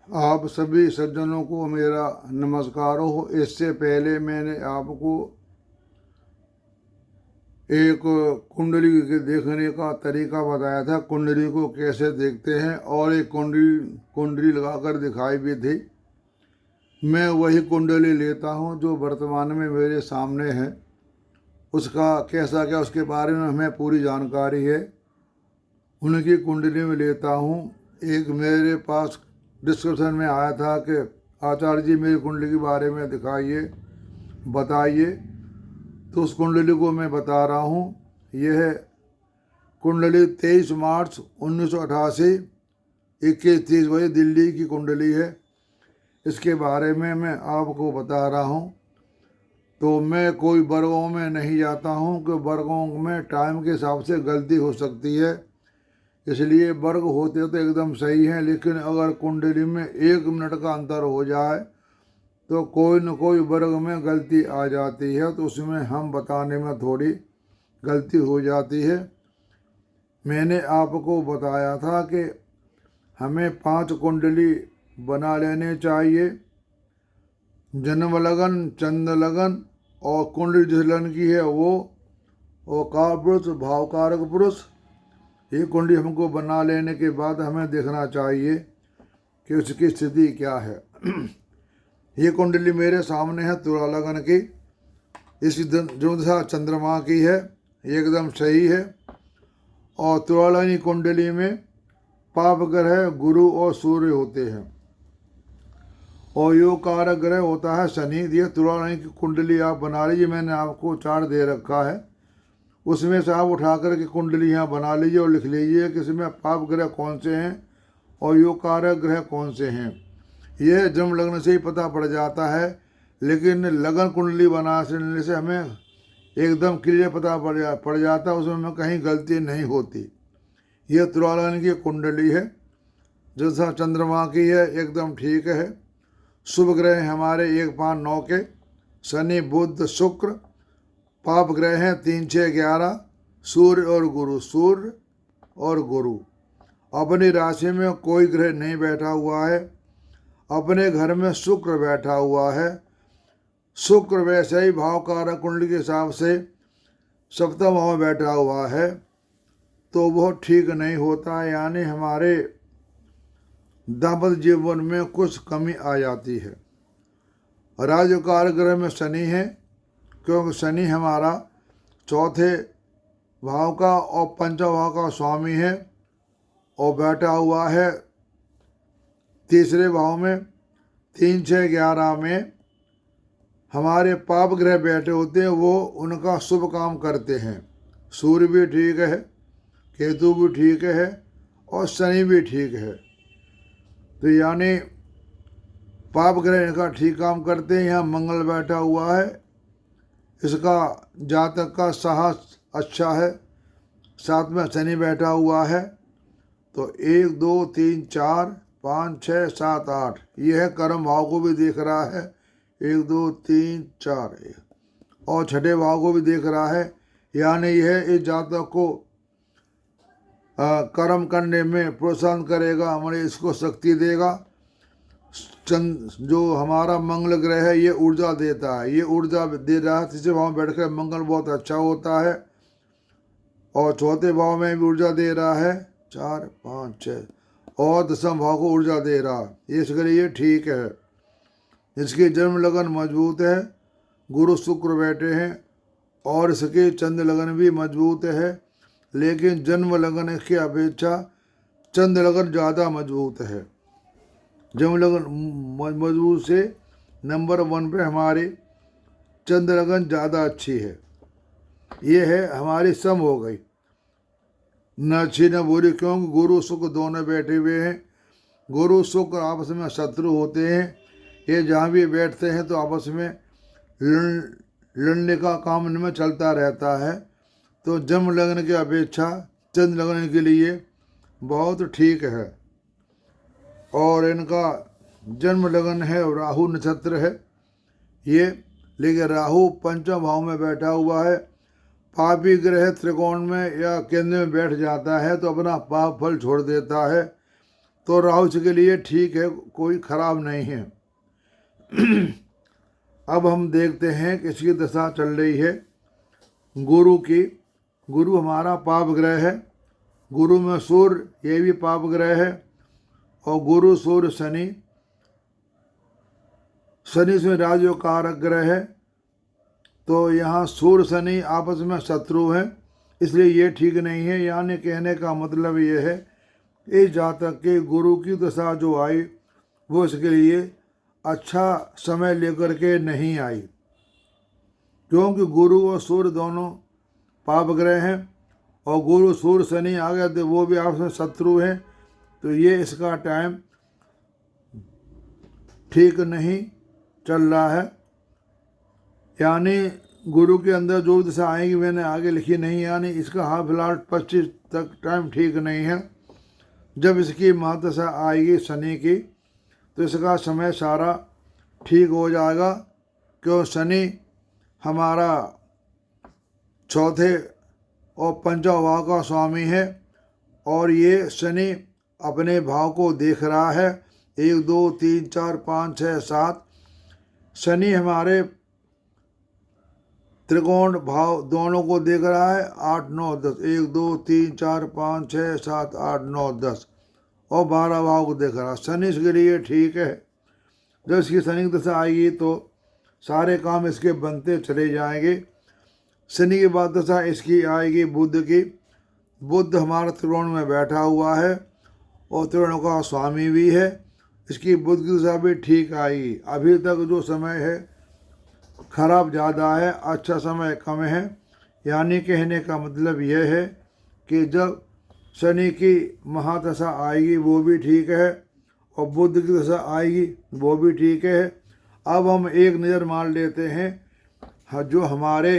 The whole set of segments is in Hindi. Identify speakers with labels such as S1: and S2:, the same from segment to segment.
S1: आप सभी सज्जनों को मेरा नमस्कार हो। इससे पहले मैंने आपको एक कुंडली के देखने का तरीका बताया था, कुंडली को कैसे देखते हैं, और एक कुंडली कुंडली लगाकर दिखाई भी थी। मैं वही कुंडली लेता हूं जो वर्तमान में मेरे सामने है। उसका कैसा क्या उसके बारे में हमें पूरी जानकारी है। उनकी कुंडली में लेता हूं। एक मेरे पास डिस्क्रिप्शन में आया था कि आचार्य जी मेरी कुंडली के बारे में दिखाइए, बताइए। तो उस कुंडली को मैं बता रहा हूँ। यह कुंडली 23 मार्च 1988 21:30 बजे दिल्ली की कुंडली है। इसके बारे में मैं आपको बता रहा हूँ। तो मैं कोई वर्गों में नहीं जाता हूँ कि वर्गों में टाइम के हिसाब से गलती हो सकती है, इसलिए वर्ग होते तो एकदम सही हैं, लेकिन अगर कुंडली में 1 मिनट का अंतर हो जाए तो कोई न कोई वर्ग में गलती आ जाती है, तो उसमें हम बताने में थोड़ी गलती हो जाती है। मैंने आपको बताया था कि हमें 5 कुंडली बना लेने चाहिए। जन्म लगन, चंद्र लगन और कुंडली जिस लगन की है वो, और कार पुरुष, भावकारक पुरुष। ये कुंडली हमको बना लेने के बाद हमें देखना चाहिए कि उसकी स्थिति क्या है। ये कुंडली मेरे सामने है तुला लगन की। इसकी जो दिशा चंद्रमा की है, एकदम सही है। और तुला लगन की कुंडली में पाप ग्रह गुरु और सूर्य होते हैं, और योग कारक ग्रह होता है शनि। ये तुला लगन की कुंडली आप बना लीजिए। मैंने आपको चार्ट दे रखा है, उसमें से आप उठा कर के कुंडली यहाँ बना लीजिए और लिख लीजिए कि इसमें पाप ग्रह कौन से हैं और योग कारक ग्रह कौन से हैं। यह जन्म लग्न से ही पता पड़ जाता है, लेकिन लगन कुंडली बनाने से हमें एकदम क्लियर पता पड़ जाता है, उसमें हमें कहीं गलती नहीं होती। यह तुला लगन की कुंडली है, जैसा चंद्रमा की है, एकदम ठीक है। शुभ ग्रह हैं हमारे 1, 5, 9 के, शनि बुध शुक्र। पाप ग्रह हैं 3, 6, 11, सूर्य और गुरु। सूर्य और गुरु। अपनी राशि में कोई ग्रह नहीं बैठा हुआ है। अपने घर में शुक्र बैठा हुआ है। शुक्र वैसे ही भाव कारक कुंडली के हिसाब से सप्तम भाव में बैठा हुआ है, तो वह ठीक नहीं होता, यानी हमारे दाम्पत्य जीवन में कुछ कमी आ जाती है। राजकारक ग्रह में शनि है, क्योंकि शनि हमारा चौथे भाव का और पंचम भाव का स्वामी है, और बैठा हुआ है तीसरे भाव में। 3, 6, 11 में हमारे पाप ग्रह बैठे होते हैं, वो उनका शुभ काम करते हैं। सूर्य भी ठीक है, केतु भी ठीक है, और शनि भी ठीक है। तो यानी पाप ग्रह इनका ठीक काम करते हैं। यहाँ मंगल बैठा हुआ है, इसका जातक का साहस अच्छा है। साथ में शनि बैठा हुआ है, तो 1, 2, 3, 4, 5, 6, 7, 8 ये है। कर्म भाव को भी देख रहा है, 1, 2, 3, 4, और छठे भाव को भी देख रहा है, यानी यह इस जातक को कर्म करने में प्रोत्साहन करेगा, हमारे इसको शक्ति देगा। जो हमारा मंगल ग्रह है ये ऊर्जा देता है, ये ऊर्जा दे रहा है। तीसरे भाव में बैठकर मंगल बहुत अच्छा होता है, और चौथे भाव में भी ऊर्जा दे रहा है, 4, 5, 6, और दसम भाव को ऊर्जा दे रहा है। इसके लिए ये ठीक है। इसकी जन्म लगन मजबूत है, गुरु शुक्र बैठे हैं, और इसके चंद्र लगन भी मजबूत है, लेकिन जन्म लगन की अपेक्षा चंद्र लगन ज़्यादा मजबूत है। जन्म लगन मजबूत से नंबर 1 पे हमारी चंद्र लगन ज़्यादा अच्छी है। ये है हमारी सम हो गई, न अच्छी न बुरी, क्योंकि गुरु शुक्र दोनों बैठे हुए हैं। गुरु शुक्र आपस में शत्रु होते हैं, ये जहाँ भी बैठते हैं तो आपस में लड़ने का काम इनमें चलता रहता है। तो जन्म लगन की अपेक्षा चंद्र लगन के लिए बहुत ठीक है। और इनका जन्म लगन है, राहु नक्षत्र है ये, लेकिन राहु पंचम भाव में बैठा हुआ है। पापी ग्रह त्रिकोण में या केंद्र में बैठ जाता है तो अपना पाप फल छोड़ देता है। तो राहु इसके लिए ठीक है, कोई खराब नहीं है। अब हम देखते हैं कि इसकी दशा चल रही है गुरु की। गुरु हमारा पाप ग्रह है। गुरु में सूर्य, ये भी पाप ग्रह है। और गुरु सूर्य शनि, शनि से राजयोग कारक ग्रह है। तो यहाँ सूर्य शनि आपस में शत्रु हैं, इसलिए ये ठीक नहीं है। यानी कहने का मतलब ये है, इस जातक के गुरु की दशा जो आई वो इसके लिए अच्छा समय लेकर के नहीं आई, क्योंकि गुरु और सूर्य दोनों पाप ग्रह हैं और गुरु सूर्य शनि आ गए तो वो भी आपस में शत्रु हैं। तो ये इसका टाइम ठीक नहीं चल रहा है। यानी गुरु के अंदर जो दशा आएगी मैंने आगे लिखी नहीं, यानी इसका हाँ फिलहाल 25 तक टाइम ठीक नहीं है। जब इसकी महादशा आएगी शनि की तो इसका समय सारा ठीक हो जाएगा, क्यों शनि हमारा चौथे और पंचम भाव का स्वामी है और ये शनि अपने भाव को देख रहा है। 1 2 3 4 5 6 7 शनि हमारे त्रिकोण भाव दोनों को देख रहा है। 8 9 10 1 2 3 4 5 6 7 8 9 10 और 12 भाव को देख रहा है। शनि इसके लिए ठीक है। जब इसकी शनि की दशा आएगी तो सारे काम इसके बनते चले जाएंगे। शनि के बाद दशा इसकी आएगी बुध की। बुध हमारा त्रिकोण में बैठा हुआ है और त्रिकोण का स्वामी भी है। इसकी बुध की दशा भी ठीक आएगी। अभी तक जो समय है खराब ज़्यादा है, अच्छा समय कम है। यानी कहने का मतलब यह है कि जब शनि की महादशा आएगी वो भी ठीक है और बुध की दशा आएगी वो भी ठीक है। अब हम एक नज़र मार लेते हैं जो हमारे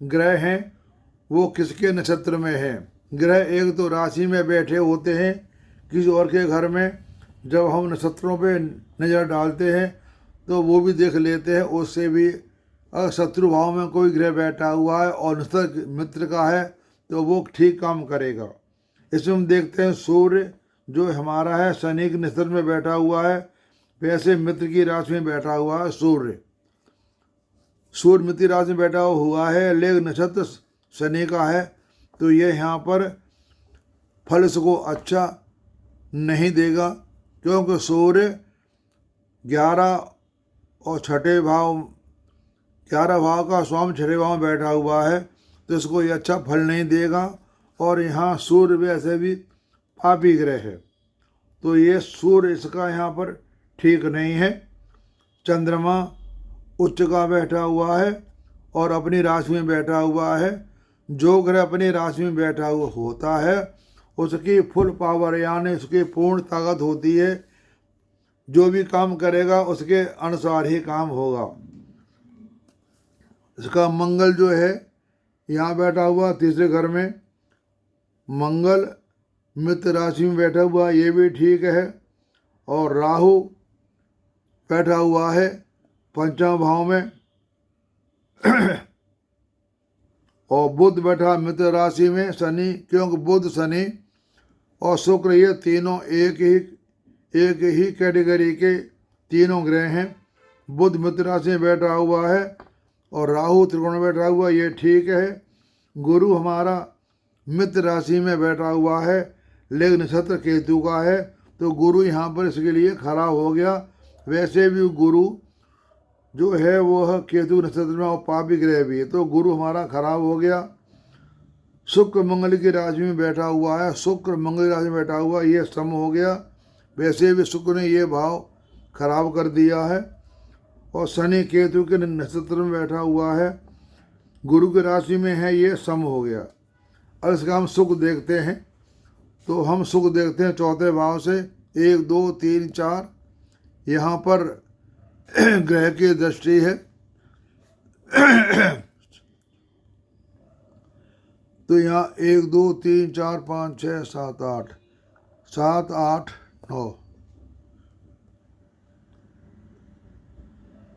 S1: ग्रह हैं वो किसके नक्षत्र में है। ग्रह एक तो राशि में बैठे होते हैं किसी और के घर में। जब हम नक्षत्रों पे नज़र डालते हैं तो वो भी देख लेते हैं। उससे भी अगर शत्रु भाव में कोई ग्रह बैठा हुआ है और नक्षत्र मित्र का है तो वो ठीक काम करेगा। इसमें हम देखते हैं सूर्य जो हमारा है शनि के नक्षत्र में बैठा हुआ है, वैसे मित्र की राशि में बैठा हुआ है सूर्य। सूर्य मित्र राशि में बैठा हुआ है लेकिन नक्षत्र शनि का है, तो ये यहाँ पर फल इसको अच्छा नहीं देगा, क्योंकि सूर्य 11 और छठे भाव 11 भाव का स्वामी छठे भाव में बैठा हुआ है, तो इसको ये अच्छा फल नहीं देगा। और यहाँ सूर्य वैसे भी पापी ग्रह है, तो ये सूर्य इसका यहाँ पर ठीक नहीं है। चंद्रमा उच्च का बैठा हुआ है और अपनी राशि में बैठा हुआ है। जो ग्रह अपनी राशि में बैठा हुआ होता है उसकी फुल पावर यानी उसकी पूर्ण ताकत होती है। जो भी काम करेगा उसके अनुसार ही काम होगा। इसका मंगल जो है यहाँ बैठा हुआ तीसरे घर में, मंगल मित्र राशि में बैठा हुआ ये भी ठीक है। और राहु बैठा हुआ है पंचम भाव में और बुध बैठा मित्र राशि में। शनि, क्योंकि बुध शनि और शुक्र ये तीनों एक ही कैटेगरी के तीनों ग्रह हैं। बुध मित्र राशि में बैठा हुआ है और राहु त्रिकोण में बैठा हुआ ये ठीक है। गुरु हमारा मित्र राशि में बैठा हुआ है लेकिन नक्षत्र केतु का है, तो गुरु यहाँ पर इसके लिए खराब हो गया। वैसे भी गुरु जो है वो केतु नक्षत्र में और पापी ग्रह भी है, तो गुरु हमारा खराब हो गया। शुक्र मंगल की राशि में बैठा हुआ है, शुक्र मंगल राशि में बैठा हुआ ये सम हो गया। वैसे भी शुक्र ने ये भाव खराब कर दिया है। और शनि केतु के नक्षत्र में बैठा हुआ है, गुरु की राशि में है, ये सम हो गया। अब इसका हम सुख देखते हैं, तो हम सुख देखते हैं चौथे भाव से। 1 2 3 4 यहाँ पर ग्रह की दृष्टि है। तो यहाँ 1 2 3 4 5 6 7 8 7 8 9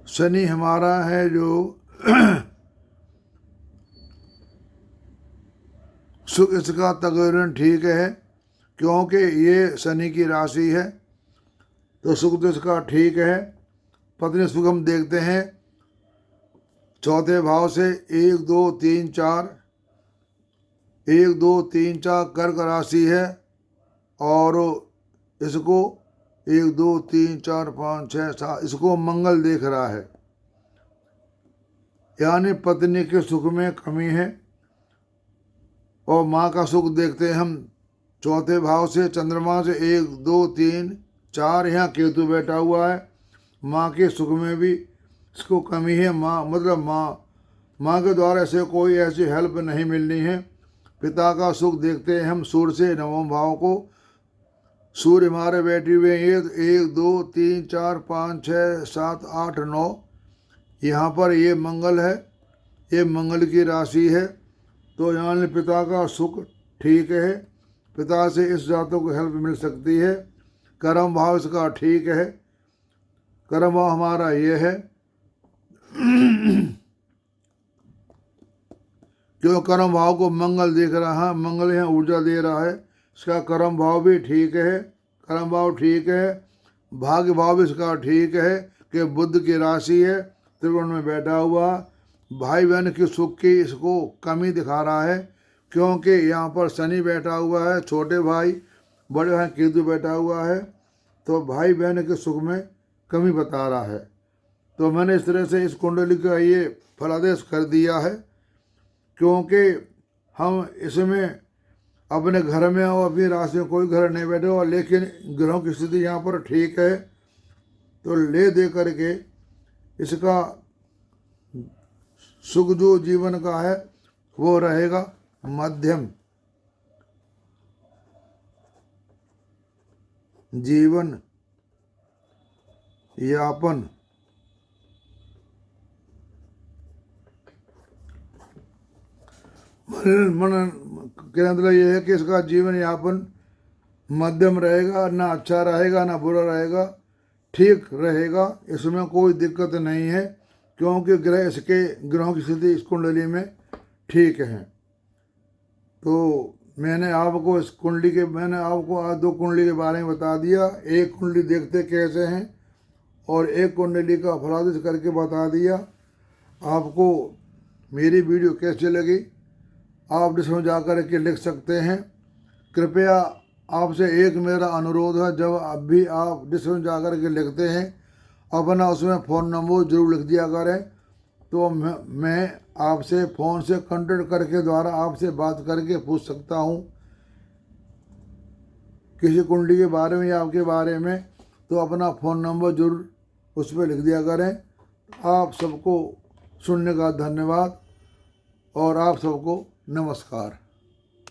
S1: शनि हमारा है जो सुख इसका तकरीबन ठीक है, क्योंकि ये शनि की राशि है, तो सुख तो इसका ठीक है। पत्नी सुख हम देखते हैं चौथे भाव से 1 2 3 4, 1 2 3 4 कर्क राशि है, और इसको 1 2 3 4 5 6 7 इसको मंगल देख रहा है, यानी पत्नी के सुख में कमी है। और माँ का सुख देखते हैं हम चौथे भाव से चंद्रमा से 1 2 3 4, यहाँ केतु बैठा हुआ है। माँ के सुख में भी इसको कमी है। माँ मतलब माँ के द्वारा ऐसे कोई ऐसी हेल्प नहीं मिलनी है। पिता का सुख देखते हैं हम सूर्य से नवम भाव को। सूर्य हमारे बैठे हुए हैं 1 2 3 4 5 6 7 8 9, यहाँ पर ये मंगल है, ये मंगल की राशि है। तो यहाँ पिता का सुख ठीक है, पिता से इस जातों को हेल्प मिल सकती है। कर्म भाव इसका ठीक है, कर्म भाव हमारा ये है जो कर्म भाव को मंगल देख रहा है, मंगल यहाँ ऊर्जा दे रहा है, इसका कर्म भाव भी ठीक है, कर्म भाव ठीक है। भाग्य भाव भी इसका ठीक है कि बुध की राशि है, त्रिकोण में बैठा हुआ। भाई बहन की सुख की इसको कमी दिखा रहा है, क्योंकि यहाँ पर शनि बैठा हुआ है, छोटे भाई बड़े भाई केतु बैठा हुआ है, तो भाई बहन के सुख में कमी बता रहा है। तो मैंने इस तरह से इस कुंडली का ये फलादेश कर दिया है, क्योंकि हम इसमें अपने घर में और अपनी राशि में कोई घर नहीं बैठे हो, लेकिन ग्रहों की स्थिति यहाँ पर ठीक है, तो ले दे करके इसका सुख जो जीवन का है वो रहेगा मध्यम जीवन यापन। मन कहने मतलब ये है कि इसका जीवन यापन मध्यम रहेगा, ना अच्छा रहेगा ना बुरा रहेगा, ठीक रहेगा, इसमें कोई दिक्कत नहीं है, क्योंकि ग्रह इसके ग्रहों की स्थिति इस कुंडली में ठीक है। तो मैंने आपको इस कुंडली के आज 2 कुंडली के बारे में बता दिया। एक कुंडली देखते कैसे हैं और एक कुंडली का फलादेश करके बता दिया। आपको मेरी वीडियो कैसी लगी आप डिस्क्रिप्शन जा कर के लिख सकते हैं। कृपया आपसे एक मेरा अनुरोध है, जब अब भी आप डिस्क्रिप्शन जा कर के लिखते हैं अपना उसमें फ़ोन नंबर जरूर लिख दिया करें, तो मैं आपसे फ़ोन से कांटेक्ट करके द्वारा आपसे बात करके पूछ सकता हूँ किसी कुंडली के बारे में या आपके बारे में। तो अपना फ़ोन नंबर जरूर उस पर लिख दिया करें। आप सबको सुनने का धन्यवाद और आप सबको नमस्कार।